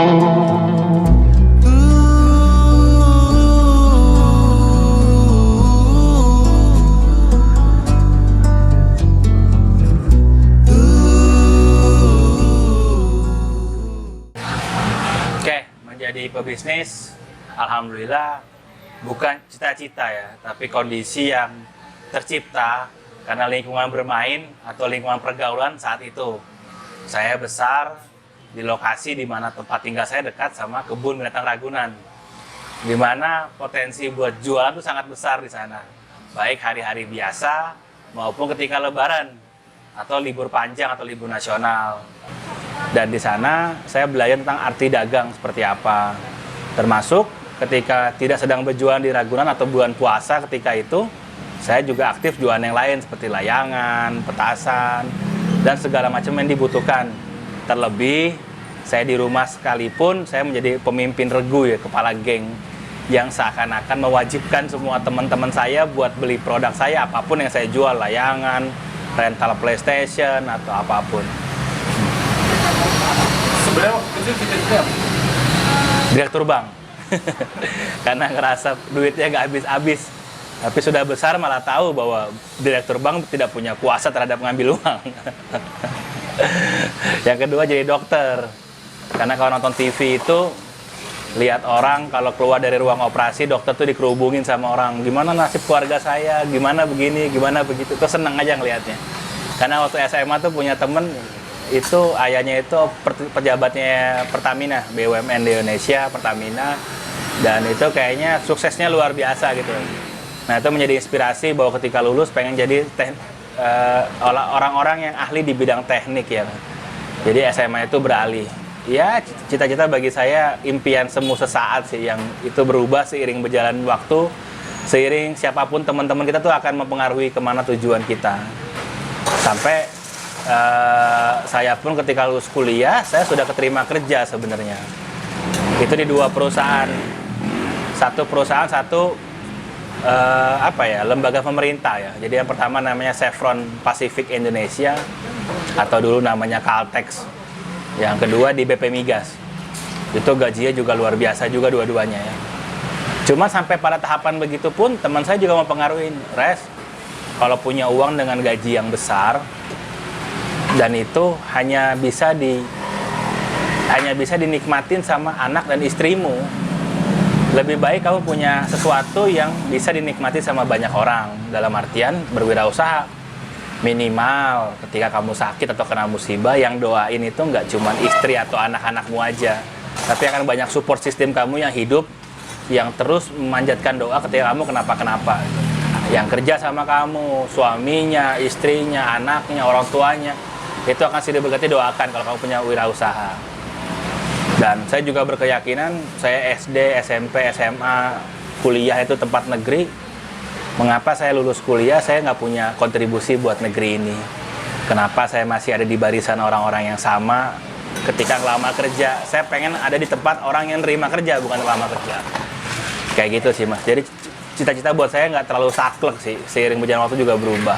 Menjadi pebisnis, alhamdulillah bukan cita-cita ya, tapi kondisi yang tercipta karena lingkungan bermain atau lingkungan pergaulan saat itu. Saya besar di lokasi di mana tempat tinggal saya dekat sama kebun binatang Ragunan, di mana potensi buat jualan itu sangat besar di sana, baik hari-hari biasa maupun ketika Lebaran atau libur panjang atau libur nasional. Dan di sana saya belajar tentang arti dagang seperti apa. Termasuk ketika tidak sedang berjualan di Ragunan atau bulan puasa ketika itu, saya juga aktif jualan yang lain seperti layangan, petasan, dan segala macam yang dibutuhkan. Terlebih, saya di rumah sekalipun, saya menjadi pemimpin regu ya, kepala geng, yang seakan-akan mewajibkan semua teman-teman saya buat beli produk saya, apapun yang saya jual, layangan, rental PlayStation, atau apapun. Sebenarnya waktu itu cita-cita Direktur bank. Karena ngerasa duitnya nggak habis-habis. Tapi sudah besar malah tahu bahwa direktur bank tidak punya kuasa terhadap mengambil uang. Yang kedua jadi dokter. Karena kalau nonton TV itu, lihat orang kalau keluar dari ruang operasi, dokter tuh dikerubungin sama orang. Gimana nasib keluarga saya, gimana begini, gimana begitu. Tuh seneng aja ngelihatnya. Karena waktu SMA tuh punya temen, itu ayahnya itu pejabatnya Pertamina, BUMN di Indonesia, Pertamina, dan itu kayaknya suksesnya luar biasa gitu. Nah itu menjadi inspirasi bahwa ketika lulus pengen jadi orang-orang yang ahli di bidang teknik ya. Jadi SMA itu beralih. Ya cita-cita bagi saya impian semu sesaat sih, yang itu berubah seiring berjalan waktu, seiring siapapun teman-teman kita tuh akan mempengaruhi kemana tujuan kita. Sampai saya pun ketika lulus kuliah, saya sudah keterima kerja sebenarnya. Itu di dua perusahaan. Satu perusahaan, satu lembaga pemerintah ya. Jadi yang pertama namanya Chevron Pacific Indonesia, atau dulu namanya Caltex. Yang kedua di BP Migas. Itu gajinya juga luar biasa juga dua-duanya ya. Cuma sampai pada tahapan begitu pun teman saya juga mempengaruhi, Res, kalau punya uang dengan gaji yang besar, dan itu hanya bisa dinikmatin sama anak dan istrimu. Lebih baik kamu punya sesuatu yang bisa dinikmati sama banyak orang. Dalam artian berwirausaha. Minimal ketika kamu sakit atau kena musibah, yang doain itu nggak cuma istri atau anak-anakmu aja, tapi akan banyak support sistem kamu yang hidup, yang terus memanjatkan doa ketika kamu kenapa-kenapa. Yang kerja sama kamu, suaminya, istrinya, anaknya, orang tuanya, itu akan silih berganti doakan kalau kamu punya wirausaha. Dan saya juga berkeyakinan, saya SD, SMP, SMA, kuliah itu tempat negeri. Mengapa saya lulus kuliah, saya nggak punya kontribusi buat negeri ini? Kenapa saya masih ada di barisan orang-orang yang sama ketika ngelamar kerja? Saya pengen ada di tempat orang yang nerima kerja, bukan ngelamar kerja. Kayak gitu sih mas. Jadi cita-cita buat saya nggak terlalu saklek sih, seiring berjalan waktu juga berubah.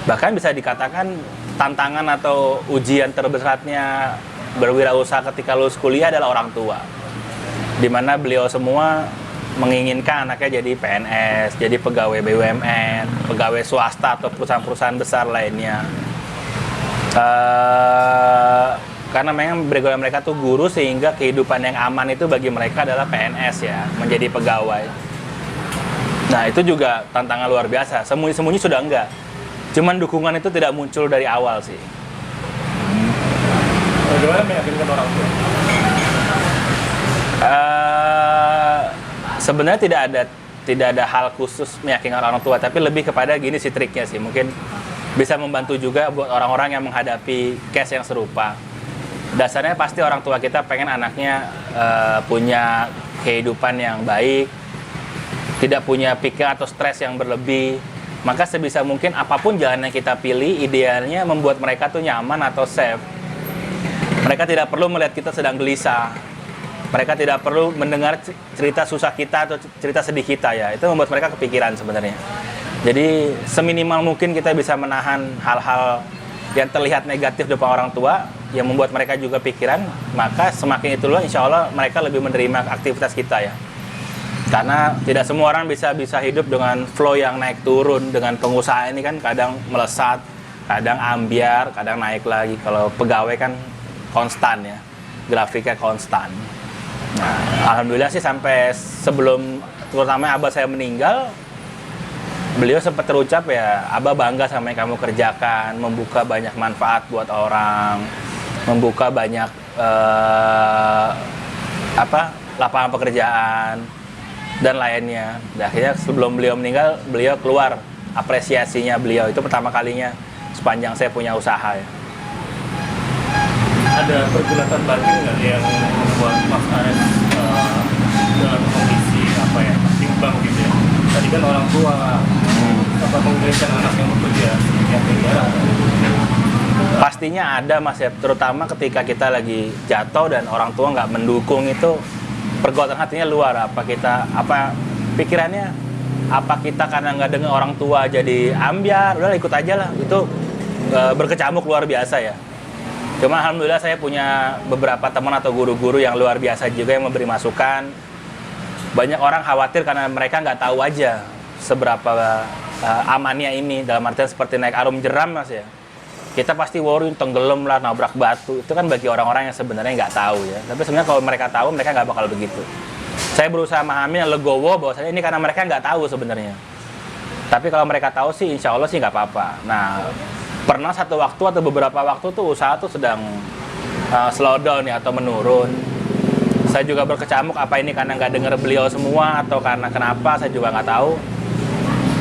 Bahkan bisa dikatakan tantangan atau ujian terbesarnya berwirausaha ketika lulus kuliah adalah orang tua, dimana beliau semua menginginkan anaknya jadi PNS, jadi pegawai BUMN, pegawai swasta atau perusahaan-perusahaan besar lainnya. Karena memang background mereka tuh guru, sehingga kehidupan yang aman itu bagi mereka adalah PNS ya, menjadi pegawai. Nah itu juga tantangan luar biasa, sembunyi-sembunyi sudah enggak. Cuman dukungan itu tidak muncul dari awal sih. Bagaimana meyakinkan orang tua? Sebenarnya tidak ada hal khusus meyakinkan orang tua, tapi lebih kepada gini sih triknya sih. Mungkin bisa membantu juga buat orang-orang yang menghadapi case yang serupa. Dasarnya pasti orang tua kita pengen anaknya punya kehidupan yang baik, tidak punya pikiran atau stres yang berlebih. Maka sebisa mungkin apapun jalan yang kita pilih, idealnya membuat mereka tuh nyaman atau safe. Mereka tidak perlu melihat kita sedang gelisah. Mereka tidak perlu mendengar cerita susah kita atau cerita sedih kita ya. Itu membuat mereka kepikiran sebenarnya. Jadi seminimal mungkin kita bisa menahan hal-hal yang terlihat negatif depan orang tua, yang membuat mereka juga pikiran, maka semakin itulah insya Allah mereka lebih menerima aktivitas kita ya. Karena tidak semua orang bisa hidup dengan flow yang naik turun. Dengan pengusaha ini kan kadang melesat, kadang ambiar, kadang naik lagi. Kalau pegawai kan konstan ya, grafiknya konstan. Nah, alhamdulillah sih sampai sebelum terutama abah saya meninggal, beliau sempat terucap ya, abah bangga sama yang kamu kerjakan, membuka banyak manfaat buat orang, membuka banyak lapangan pekerjaan dan lainnya. Dan akhirnya sebelum beliau meninggal, beliau keluar apresiasinya beliau. Itu pertama kalinya sepanjang saya punya usaha ya. Ada pergulatan batin nggak yang membuat Mas Ares dalam kondisi apa ya, timbang gitu ya? Tadi kan orang tua apa menginginkan anak yang bekerja yang negara. Pastinya ada Mas ya, terutama ketika kita lagi jatuh dan orang tua nggak mendukung, itu pergulatan hatinya luar. Apa pikirannya, apa kita karena nggak dengar orang tua jadi ambiar, udah ikut aja lah. Itu berkecamuk luar biasa ya. Cuma alhamdulillah saya punya beberapa teman atau guru-guru yang luar biasa juga yang memberi masukan. Banyak orang khawatir karena mereka nggak tahu aja seberapa amannya ini, dalam artian seperti naik arum jeram Mas ya. Kita pasti worry, tenggelam lah, nabrak batu. Itu kan bagi orang-orang yang sebenarnya nggak tahu ya. Tapi sebenarnya kalau mereka tahu, mereka nggak bakal begitu. Saya berusaha memahami yang legowo bahwasanya ini karena mereka nggak tahu sebenarnya. Tapi kalau mereka tahu sih, insya Allah sih nggak apa-apa. Nah, pernah satu waktu atau beberapa waktu tuh usaha tuh sedang slow down ya, atau menurun. Saya juga berkecamuk, apa ini karena nggak dengar beliau semua atau karena kenapa, saya juga nggak tahu.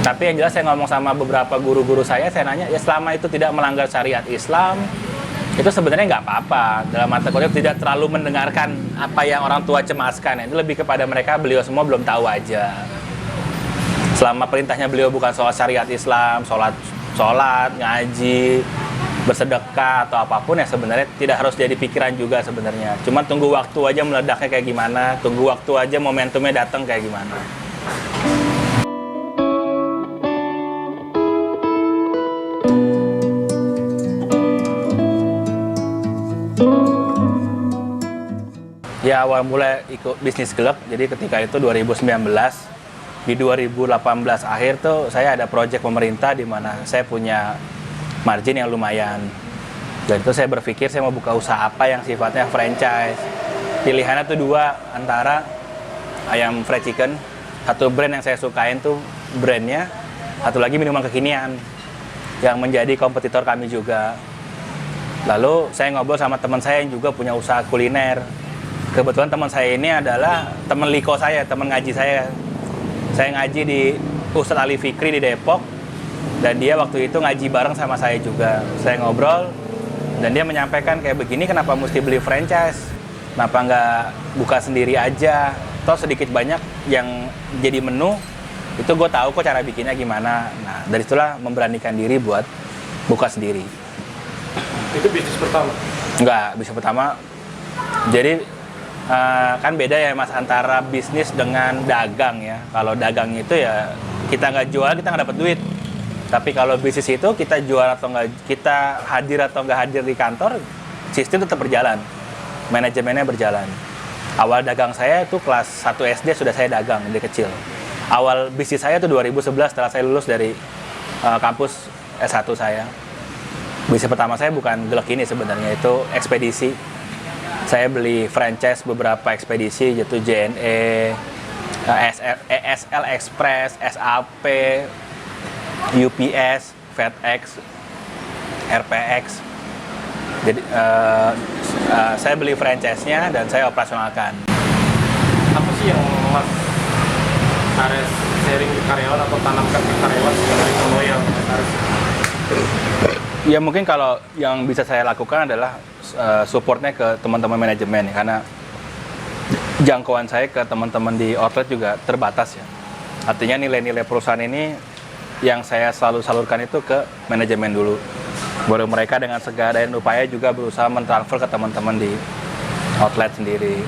Tapi yang jelas saya ngomong sama beberapa guru-guru saya nanya, ya selama itu tidak melanggar syariat Islam, itu sebenarnya nggak apa-apa. Dalam arti kutip tidak terlalu mendengarkan apa yang orang tua cemaskan. Itu lebih kepada mereka, beliau semua belum tahu aja. Selama perintahnya beliau bukan soal syariat Islam, sholat, ngaji, bersedekah atau apapun ya sebenarnya tidak harus jadi pikiran juga sebenarnya. Cuma tunggu waktu aja meledaknya kayak gimana, tunggu waktu aja momentumnya datang kayak gimana. Ya awal mulai ikut bisnis gelap, jadi ketika itu 2019, di 2018 akhir tuh saya ada proyek pemerintah di mana saya punya margin yang lumayan. Dan itu saya berpikir saya mau buka usaha apa yang sifatnya franchise. Pilihannya tuh dua, antara ayam fried chicken, satu brand yang saya sukain tuh brandnya, satu lagi minuman kekinian yang menjadi kompetitor kami juga. Lalu saya ngobrol sama teman saya yang juga punya usaha kuliner. Kebetulan teman saya ini adalah teman liko saya, teman ngaji saya. Saya ngaji di Ustadz Ali Fikri di Depok, dan dia waktu itu ngaji bareng sama saya juga. Saya ngobrol, dan dia menyampaikan kayak begini, kenapa mesti beli franchise? Kenapa nggak buka sendiri aja? Toh sedikit banyak yang jadi menu, itu gue tahu kok cara bikinnya gimana. Nah, dari itulah memberanikan diri buat buka sendiri. Itu bisnis pertama? Enggak, bisnis pertama. Jadi kan beda ya Mas antara bisnis dengan dagang ya. Kalau dagang itu ya kita nggak jual, kita nggak dapat duit. Tapi kalau bisnis itu kita jual atau nggak, kita hadir atau nggak hadir di kantor, sistem tetap berjalan, manajemennya berjalan. Awal dagang saya itu kelas 1 SD sudah saya dagang dari kecil. Awal bisnis saya itu 2011 setelah saya lulus dari kampus S1 saya. Bisnis pertama saya bukan gelek ini sebenarnya, itu ekspedisi. Saya beli franchise beberapa ekspedisi, yaitu JNE, ESL Express, SAP, UPS, FedEx, RPX. Jadi saya beli franchise-nya dan saya operasionalkan. Apa sih yang Mas Ares sharing ke karyawan atau tanamkan ke karyawan sebagai loyal Mas Ares? Ya mungkin kalau yang bisa saya lakukan adalah supportnya ke teman-teman manajemen ya, karena jangkauan saya ke teman-teman di outlet juga terbatas ya. Artinya nilai-nilai perusahaan ini yang saya selalu salurkan itu ke manajemen dulu. Baru mereka dengan segala daya upaya juga berusaha mentransfer ke teman-teman di outlet sendiri.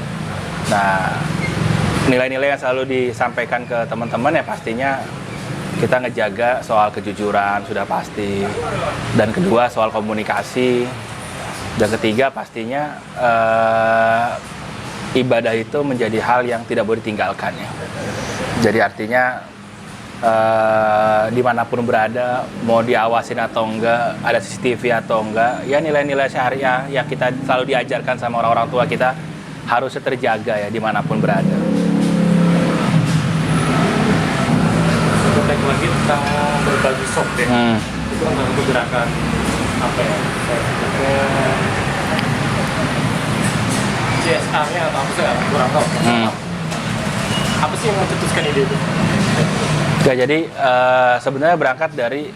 Nah, nilai-nilai yang selalu disampaikan ke teman-teman ya pastinya kita ngejaga soal kejujuran sudah pasti. Dan kedua soal komunikasi. Dan ketiga pastinya ibadah itu menjadi hal yang tidak boleh ditinggalkan ya. Jadi artinya dimanapun berada, mau diawasin atau enggak, ada CCTV atau enggak, ya nilai-nilai syariah yang kita selalu diajarkan sama orang-orang tua kita harusnya terjaga ya dimanapun berada. Kontek lagi tentang berbagi shop ya. Itu kan satu gerakan apa ya? CSR-nya atau apa sih? Kurang tahu. Apa sih yang mencetuskan ide itu? Ya, jadi sebenarnya berangkat dari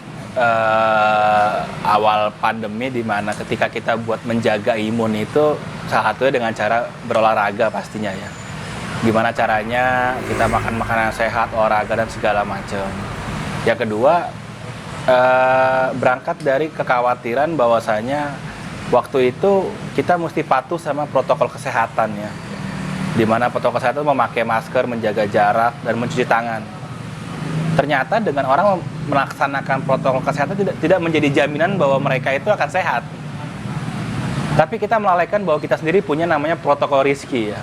awal pandemi di mana ketika kita buat menjaga imun itu salah satunya dengan cara berolahraga pastinya ya. Gimana caranya kita makan makanan sehat, olahraga dan segala macam. Yang kedua berangkat dari kekhawatiran bahwasanya waktu itu kita mesti patuh sama protokol kesehatan ya. Di mana protokol kesehatan memakai masker, menjaga jarak dan mencuci tangan. Ternyata dengan orang melaksanakan protokol kesehatan tidak menjadi jaminan bahwa mereka itu akan sehat. Tapi kita melalaikan bahwa kita sendiri punya namanya protokol rizki ya.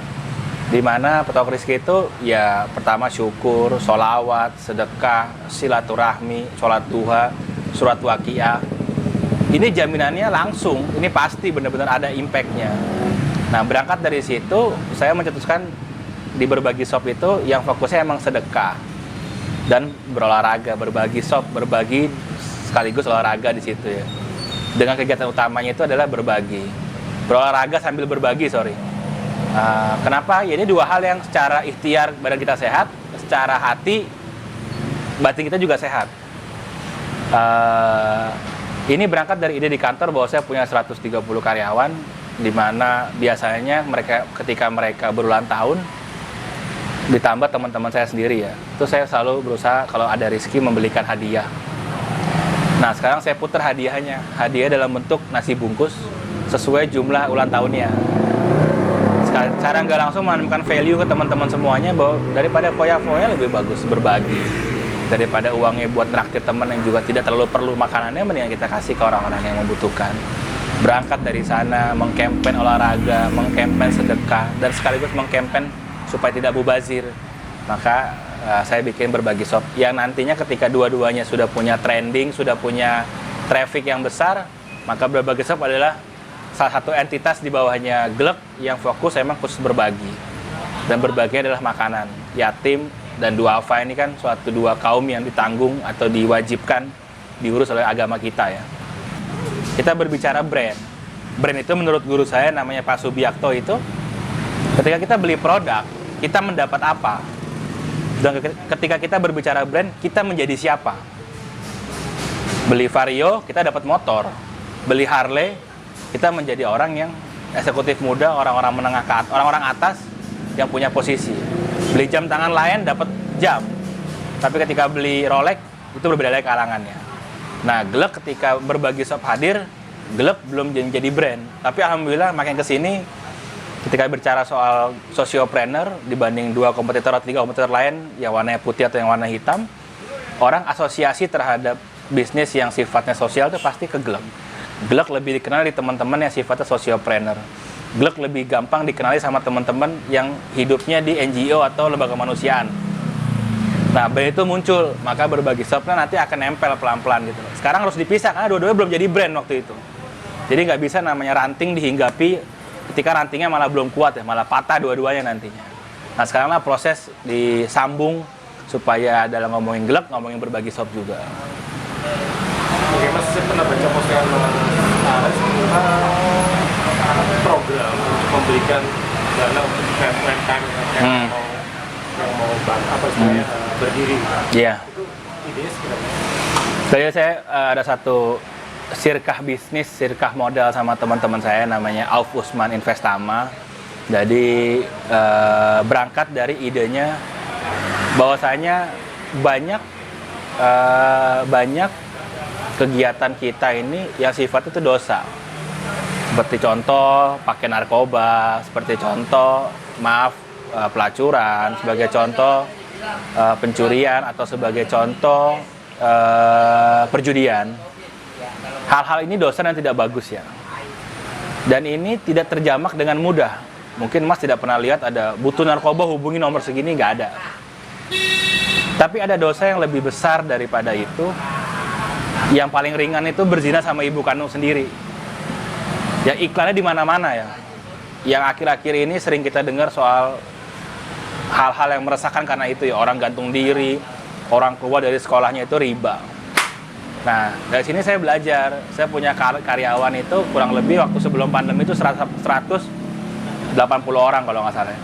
Di mana protokol rizki itu ya pertama syukur, sholawat, sedekah, silaturahmi, sholat duha, surat waqiah. Ini jaminannya langsung, ini pasti benar-benar ada impact-nya. Nah, berangkat dari situ, saya mencetuskan di berbagi shop itu yang fokusnya emang sedekah dan berolahraga, berbagi shop, berbagi sekaligus olahraga di situ ya. Dengan kegiatan utamanya itu adalah berbagi, berolahraga sambil berbagi, kenapa? Ya ini dua hal yang secara ikhtiar badan kita sehat, secara hati batin kita juga sehat. Ini berangkat dari ide di kantor bahwa saya punya 130 karyawan, di mana biasanya ketika mereka berulang tahun, ditambah teman-teman saya sendiri ya, itu saya selalu berusaha kalau ada rezeki membelikan hadiah. Nah sekarang saya putar hadiahnya, hadiah dalam bentuk nasi bungkus sesuai jumlah ulang tahunnya. Cara nggak langsung menemukan value ke teman-teman semuanya bahwa daripada foya-foya lebih bagus berbagi. Daripada uangnya buat traktir teman yang juga tidak terlalu perlu makanannya, mendingan kita kasih ke orang-orang yang membutuhkan. Berangkat dari sana, mengkampen olahraga, mengkampen sedekah, dan sekaligus mengkampen supaya tidak mubazir. Maka saya bikin berbagi shop yang nantinya ketika dua-duanya sudah punya trending, sudah punya traffic yang besar, maka berbagi shop adalah salah satu entitas di bawahnya Glek yang fokus emang khusus berbagi. Dan berbagi adalah makanan, yatim, dan duafa ini kan suatu dua kaum yang ditanggung atau diwajibkan diurus oleh agama kita ya. Kita berbicara brand. Brand itu menurut guru saya namanya Pak Subiakto itu, ketika kita beli produk, kita mendapat apa? Dan ketika kita berbicara brand, kita menjadi siapa? Beli Vario, kita dapat motor. Beli Harley, kita menjadi orang yang eksekutif muda, orang-orang menengah ke atas, orang-orang atas yang punya posisi. Beli jam tangan lain dapat jam, tapi ketika beli Rolex itu berbeda lagi kalangannya. Nah, Glek ketika berbagi shop hadir, Glek belum jadi brand, tapi alhamdulillah makin kesini ketika bicara soal sociopreneur dibanding 2 kompetitor atau 3 kompetitor lain yang warnanya putih atau yang warna hitam, orang asosiasi terhadap bisnis yang sifatnya sosial itu pasti ke Glek. Glek lebih dikenal di teman-teman yang sifatnya sociopreneur. Glek lebih gampang dikenali sama teman-teman yang hidupnya di NGO atau lembaga kemanusiaan. Nah, brand itu muncul, maka berbagi shopnya nanti akan nempel pelan-pelan gitu. Sekarang harus dipisah karena dua-duanya belum jadi brand waktu itu. Jadi nggak bisa namanya ranting dihinggapi ketika rantingnya malah belum kuat ya, malah patah dua-duanya nantinya. Nah, sekaranglah proses disambung supaya dalam ngomongin Glek, ngomongin berbagi shop juga. Oke, Mas, saya pernah baca postingan program untuk memberikan dana untuk UMKM yang mau berdiri. Iya. Itu idenya sebenarnya. Jadi saya ada satu sirkah bisnis, sirkah modal sama teman-teman saya namanya Auf Usman Investama. Jadi berangkat dari idenya bahwasanya banyak kegiatan kita ini yang sifatnya itu dosa. Seperti contoh pakai narkoba, seperti contoh pelacuran, sebagai contoh pencurian atau sebagai contoh perjudian. Hal-hal ini dosa dan tidak bagus ya. Dan ini tidak terjamak dengan mudah. Mungkin Mas tidak pernah lihat ada butuh narkoba hubungi nomor segini, nggak ada. Tapi ada dosa yang lebih besar daripada itu. Yang paling ringan itu berzina sama ibu kandung sendiri. Ya iklannya di mana-mana ya. Yang akhir-akhir ini sering kita dengar soal hal-hal yang meresahkan karena itu ya. Orang gantung diri, orang keluar dari sekolahnya itu riba. Nah, dari sini saya belajar. Saya punya karyawan itu kurang lebih waktu sebelum pandemi itu 180 orang kalau nggak salah.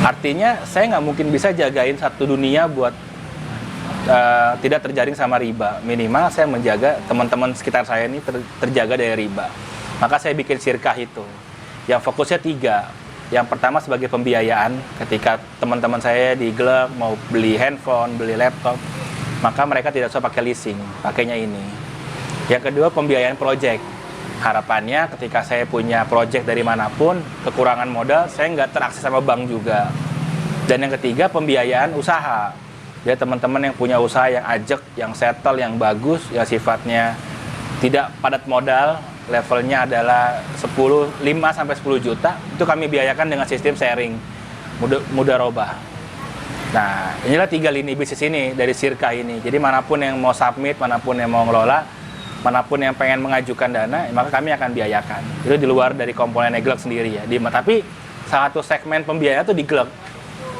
Artinya saya nggak mungkin bisa jagain satu dunia buat tidak terjaring sama riba. Minimal saya menjaga teman-teman sekitar saya ini terjaga dari riba. Maka saya bikin sirkah itu. Yang fokusnya 3. Yang pertama sebagai pembiayaan. Ketika teman-teman saya di Glek mau beli handphone, beli laptop, maka mereka tidak usah pakai leasing, pakainya ini. Yang kedua, pembiayaan project. Harapannya ketika saya punya project dari manapun, kekurangan modal, saya nggak terakses sama bank juga. Dan yang ketiga, pembiayaan usaha. Jadi teman-teman yang punya usaha yang ajak, yang settle, yang bagus, yang sifatnya tidak padat modal, levelnya adalah 5-10 juta, itu kami biayakan dengan sistem sharing, mudharabah. Nah, inilah 3 lini bisnis ini dari Sirka ini. Jadi manapun yang mau submit, manapun yang mau ngelola, manapun yang pengen mengajukan dana, maka kami akan biayakan. Itu di luar dari komponen Glek sendiri ya. Tapi salah satu segmen pembiayaan itu di Glek.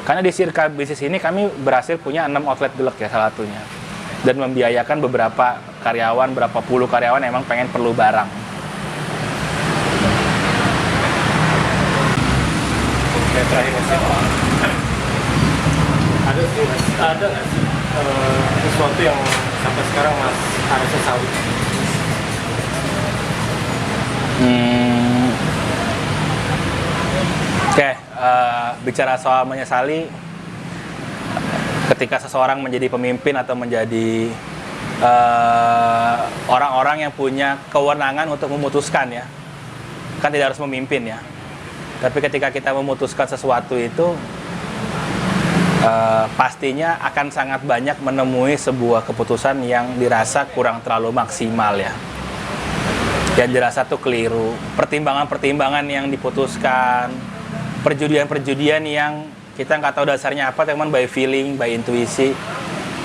Karena di Sirka bisnis ini kami berhasil punya 6 outlet Glek ya salah satunya. Dan membiayakan beberapa karyawan, berapa puluh karyawan yang emang pengen perlu barang. Oke, terakhir Mas. Ada nggak sih sesuatu yang sampai sekarang Mas harus sesali? Oke, bicara soal menyesali, ketika seseorang menjadi pemimpin atau menjadi orang-orang yang punya kewenangan untuk memutuskan ya, kan tidak harus memimpin ya. Tapi ketika kita memutuskan sesuatu itu, pastinya akan sangat banyak menemui sebuah keputusan yang dirasa kurang terlalu maksimal ya. Yang dirasa tuh keliru. Pertimbangan-pertimbangan yang diputuskan, perjudian-perjudian yang kita nggak tahu dasarnya apa, teman, by feeling, by intuisi,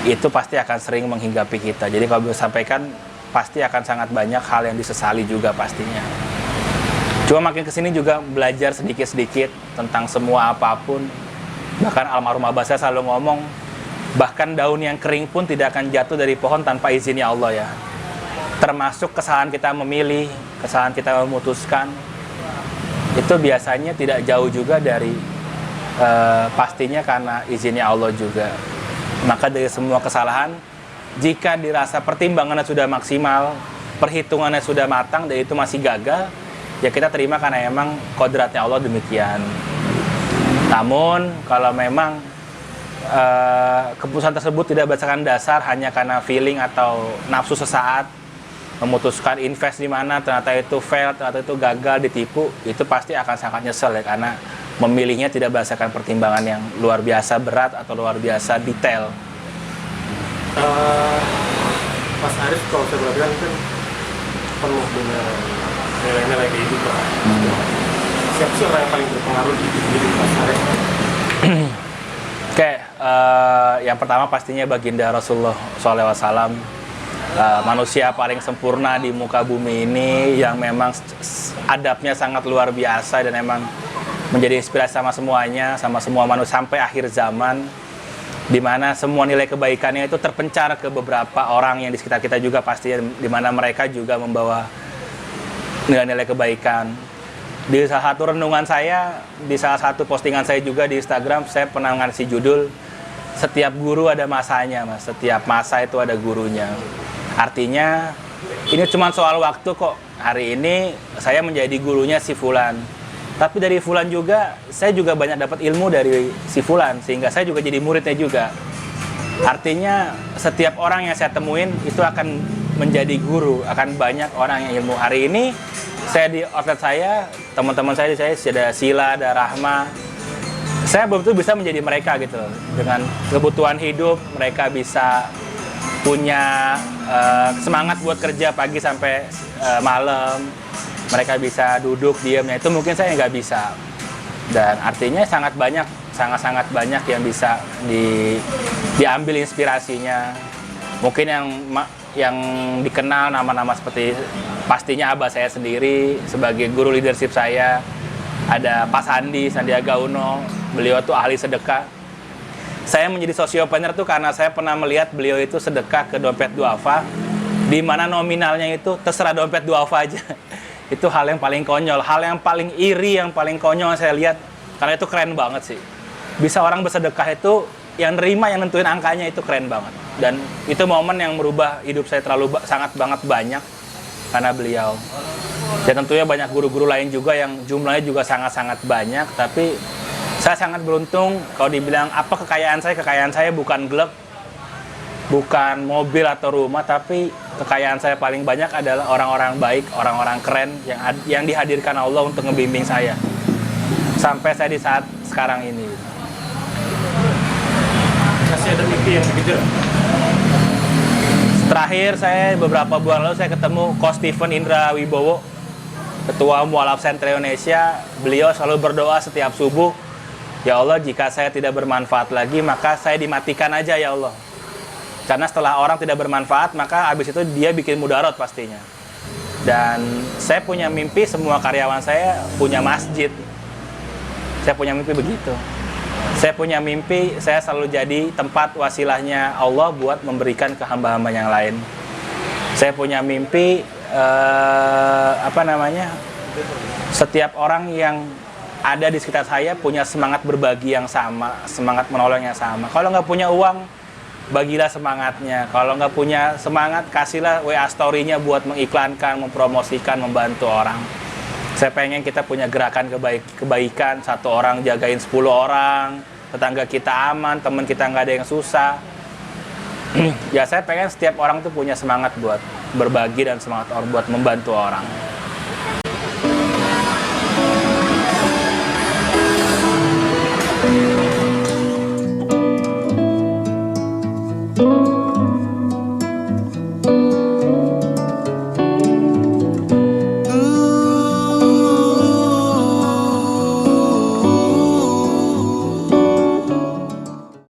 itu pasti akan sering menghinggapi kita. Jadi kalau bisa sampaikan, pasti akan sangat banyak hal yang disesali juga pastinya. Cuma makin kesini juga belajar sedikit-sedikit tentang semua apapun. Bahkan almarhum abah saya selalu ngomong, bahkan daun yang kering pun tidak akan jatuh dari pohon tanpa izinnya Allah ya. Termasuk kesalahan kita memilih, kesalahan kita memutuskan, itu biasanya tidak jauh juga dari pastinya karena izinnya Allah juga. Maka dari semua kesalahan, jika dirasa pertimbangannya sudah maksimal, perhitungannya sudah matang dan itu masih gagal, ya kita terima karena emang kodratnya Allah demikian. Namun kalau memang keputusan tersebut tidak berdasarkan dasar hanya karena feeling atau nafsu sesaat, memutuskan invest di mana ternyata itu fail, ternyata itu gagal, ditipu, itu pasti akan sangat nyesel ya, karena memilihnya tidak berdasarkan pertimbangan yang luar biasa berat atau luar biasa detail. Mas Arif kalau saya perhatikan kan penuh dengan nilai-nilai kehidupan. Siapa sih orang yang paling berpengaruh di hidup Mas Arif? Oke, yang pertama pastinya baginda Rasulullah SAW, manusia paling sempurna di muka bumi ini, yang memang adabnya sangat luar biasa dan memang menjadi inspirasi sama semuanya, sama semua manusia sampai akhir zaman, di mana semua nilai kebaikannya itu terpencar ke beberapa orang yang di sekitar kita juga pastinya, di mana mereka juga membawa nilai-nilai kebaikan. Di salah satu renungan saya, di salah satu postingan saya juga di Instagram, saya pernah ngasih judul, setiap guru ada masanya, Mas. Setiap masa itu ada gurunya. Artinya, ini cuma soal waktu kok. Hari ini saya menjadi gurunya si Fulan. Tapi dari Fulan juga, saya juga banyak dapat ilmu dari si Fulan, sehingga saya juga jadi muridnya juga. Artinya, setiap orang yang saya temuin itu akan menjadi guru, akan banyak orang yang ilmu. Hari ini, saya di outlet saya, teman-teman saya ada Sila, ada Rahma. Saya betul-betul bisa menjadi mereka gitu. Dengan kebutuhan hidup, mereka bisa punya semangat buat kerja pagi sampai malam. mereka bisa duduk diamnya, itu mungkin saya nggak bisa. Dan artinya sangat-sangat banyak yang bisa diambil inspirasinya. Mungkin yang dikenal nama-nama seperti pastinya abah saya sendiri sebagai guru leadership saya. Ada Pak Sandiaga Uno, beliau tuh ahli sedekah. Saya menjadi sosiopreneur tuh karena saya pernah melihat beliau itu sedekah ke dompet duafa, di mana nominalnya itu terserah dompet duafa aja. Itu hal yang paling konyol, hal yang paling iri, yang paling konyol saya lihat, karena itu keren banget sih. Bisa orang bersedekah itu, yang nerima, yang nentuin angkanya itu keren banget. Dan itu momen yang merubah hidup saya sangat banget banyak karena beliau. Dan tentunya banyak guru-guru lain juga yang jumlahnya juga sangat-sangat banyak, tapi saya sangat beruntung. Kalau dibilang apa kekayaan saya bukan glove, bukan mobil atau rumah, tapi kekayaan saya paling banyak adalah orang-orang baik, orang-orang keren yang dihadirkan Allah untuk ngebimbing saya sampai saya di saat sekarang ini. Masih ada mimpi yang dikejar? Terakhir saya beberapa bulan lalu saya ketemu Coach Steven Indra Wibowo, Ketua Mualaf Center Indonesia. Beliau selalu berdoa setiap subuh, ya Allah, jika saya tidak bermanfaat lagi, maka saya dimatikan aja ya Allah. Karena setelah orang tidak bermanfaat, maka habis itu dia bikin mudarat pastinya. Dan saya punya mimpi semua karyawan saya punya masjid. Saya punya mimpi begitu. Saya punya mimpi saya selalu jadi tempat wasilahnya Allah buat memberikan ke hamba-hamba yang lain. Saya punya mimpi setiap orang yang ada di sekitar saya punya semangat berbagi yang sama, semangat menolong yang sama. Kalau nggak punya uang, bagilah semangatnya. Kalau nggak punya semangat, kasihlah WA story-nya buat mengiklankan, mempromosikan, membantu orang. Saya pengen kita punya gerakan kebaikan, satu orang jagain 10 orang, tetangga kita aman, teman kita nggak ada yang susah. Ya saya pengen setiap orang tuh punya semangat buat berbagi dan semangat buat membantu orang.